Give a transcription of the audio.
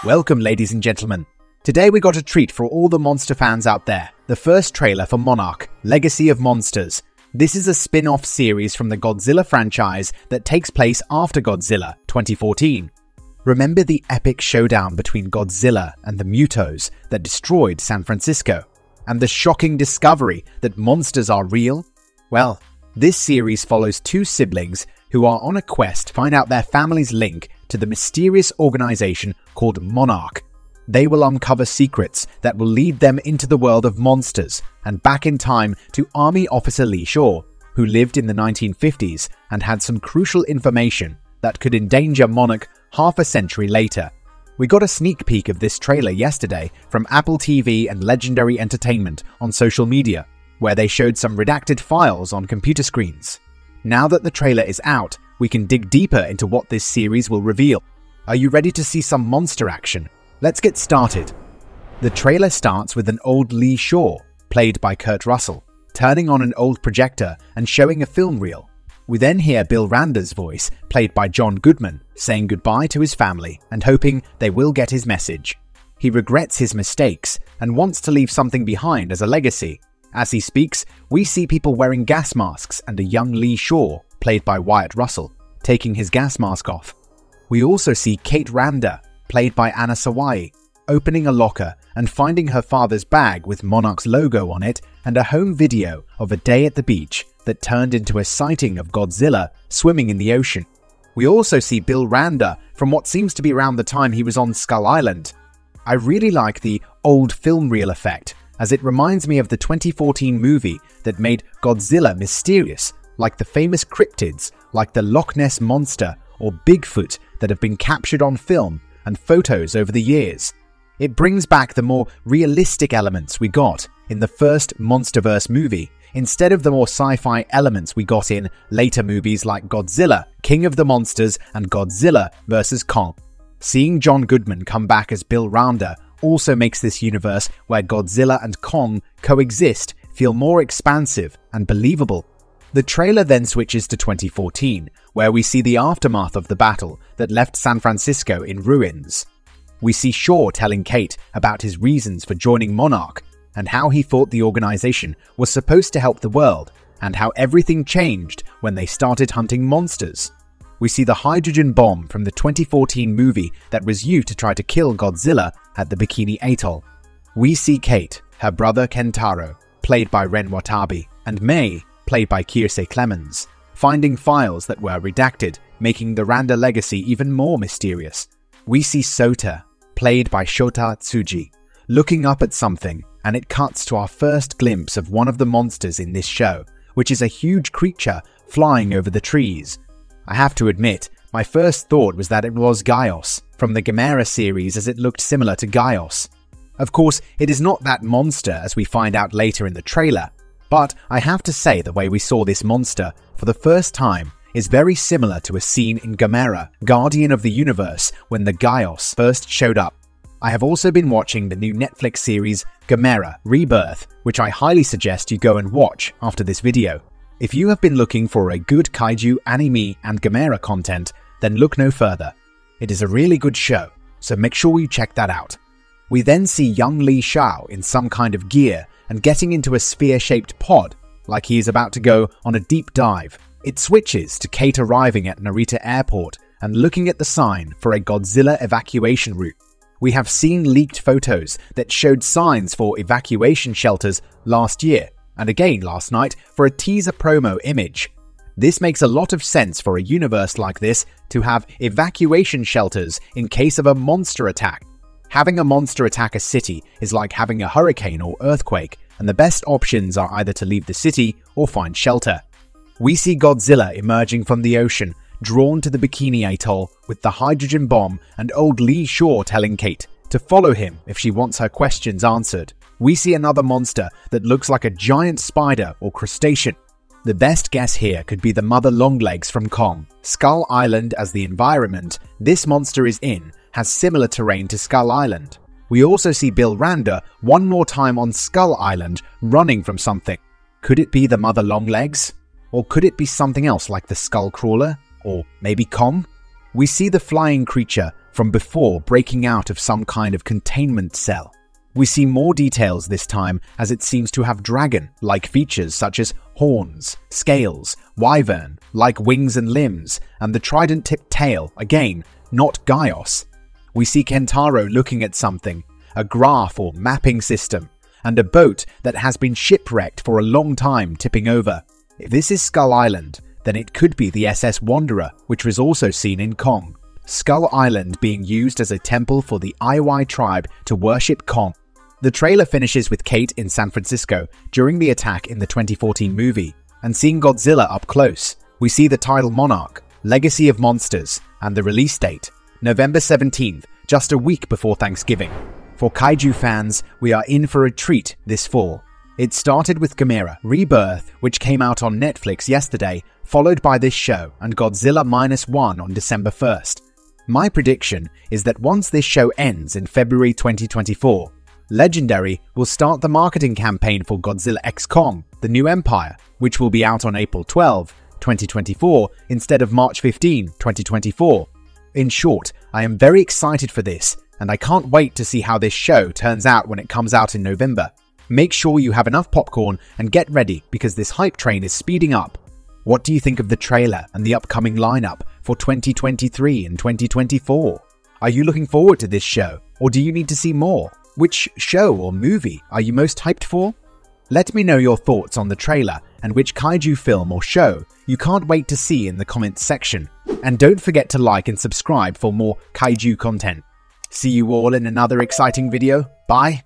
Welcome, ladies and gentlemen. Today we got a treat for all the monster fans out there. The first trailer for Monarch: Legacy of Monsters. This is a spin-off series from the Godzilla franchise that takes place after Godzilla 2014. Remember the epic showdown between Godzilla and the Mutos that destroyed San Francisco? And the shocking discovery that monsters are real? Well, this series follows two siblings who are on a quest to find out their family's link to the mysterious organization called Monarch. They will uncover secrets that will lead them into the world of monsters and back in time to Army Officer Lee Shaw, who lived in the 1950s and had some crucial information that could endanger Monarch half a century later. We got a sneak peek of this trailer yesterday from Apple TV and Legendary Entertainment on social media, where they showed some redacted files on computer screens. Now that the trailer is out, we can dig deeper into what this series will reveal. Are you ready to see some monster action? Let's get started. The trailer starts with an old Lee Shaw, played by Kurt Russell, turning on an old projector and showing a film reel. We then hear Bill Randa's voice, played by John Goodman, saying goodbye to his family and hoping they will get his message. He regrets his mistakes and wants to leave something behind as a legacy. As he speaks, we see people wearing gas masks and a young Lee Shaw, played by Wyatt Russell, taking his gas mask off. We also see Kate Randa, played by Anna Sawai, opening a locker and finding her father's bag with Monarch's logo on it and a home video of a day at the beach that turned into a sighting of Godzilla swimming in the ocean. We also see Bill Randa from what seems to be around the time he was on Skull Island. I really like the old film reel effect, as it reminds me of the 2014 movie that made Godzilla mysterious, like the famous cryptids like the Loch Ness Monster or Bigfoot that have been captured on film and photos over the years. It brings back the more realistic elements we got in the first Monsterverse movie, instead of the more sci-fi elements we got in later movies like Godzilla, King of the Monsters and Godzilla vs. Kong. Seeing John Goodman come back as Bill Randa also makes this universe where Godzilla and Kong coexist feel more expansive and believable. The trailer then switches to 2014, where we see the aftermath of the battle that left San Francisco in ruins. We see Shaw telling Kate about his reasons for joining Monarch and how he thought the organization was supposed to help the world and how everything changed when they started hunting monsters. We see the hydrogen bomb from the 2014 movie that was used to try to kill Godzilla at the Bikini Atoll. We see Kate, her brother Kentaro, played by Ren Watabe, and May, played by Kiersey Clemens, finding files that were redacted, making the Randa legacy even more mysterious. We see Sota, played by Shota Tsuji, looking up at something, and it cuts to our first glimpse of one of the monsters in this show, which is a huge creature flying over the trees. I have to admit, my first thought was that it was Gaios from the Gamera series, as it looked similar to Gaios. Of course, it is not that monster as we find out later in the trailer, but I have to say the way we saw this monster for the first time is very similar to a scene in Gamera, Guardian of the Universe, when the Gaios first showed up. I have also been watching the new Netflix series Gamera Rebirth, which I highly suggest you go and watch after this video. If you have been looking for a good kaiju, anime and Gamera content, then look no further. It is a really good show, so make sure you check that out. We then see young Lee Shaw in some kind of gear and getting into a sphere-shaped pod, like he is about to go on a deep dive. It switches to Kate arriving at Narita Airport and looking at the sign for a Godzilla evacuation route. We have seen leaked photos that showed signs for evacuation shelters last year, and again last night for a teaser promo image. This makes a lot of sense for a universe like this to have evacuation shelters in case of a monster attack. Having a monster attack a city is like having a hurricane or earthquake, and the best options are either to leave the city or find shelter. We see Godzilla emerging from the ocean, drawn to the Bikini Atoll with the hydrogen bomb, and old Lee Shaw telling Kate to follow him if she wants her questions answered. We see another monster that looks like a giant spider or crustacean. The best guess here could be the mother longlegs from Kong. Skull Island as the environment this monster is in has similar terrain to Skull Island. We also see Bill Randa one more time on Skull Island running from something. Could it be the mother longlegs? Or could it be something else like the Skull Crawler? Or maybe Kong? We see the flying creature from before breaking out of some kind of containment cell. We see more details this time as it seems to have dragon-like features such as horns, scales, wyvern-like wings and limbs, and the trident-tipped tail, again, not Gaios. We see Kentaro looking at something, a graph or mapping system, and a boat that has been shipwrecked for a long time tipping over. If this is Skull Island, then it could be the SS Wanderer, which was also seen in Kong. Skull Island being used as a temple for the Aiwai tribe to worship Kong. The trailer finishes with Kate in San Francisco during the attack in the 2014 movie, and seeing Godzilla up close. We see the title Monarch, Legacy of Monsters, and the release date, November 17th, just a week before Thanksgiving. For kaiju fans, we are in for a treat this fall. It started with Gamera Rebirth, which came out on Netflix yesterday, followed by this show and Godzilla -1 on December 1st. My prediction is that once this show ends in February 2024, Legendary will start the marketing campaign for Godzilla x Kong, The New Empire, which will be out on April 12, 2024 instead of March 15, 2024. In short, I am very excited for this, and I can't wait to see how this show turns out when it comes out in November. Make sure you have enough popcorn and get ready because this hype train is speeding up. What do you think of the trailer and the upcoming lineup for 2023 and 2024? Are you looking forward to this show, or do you need to see more? Which show or movie are you most hyped for? Let me know your thoughts on the trailer and which kaiju film or show you can't wait to see in the comments section. And don't forget to like and subscribe for more kaiju content. See you all in another exciting video. Bye!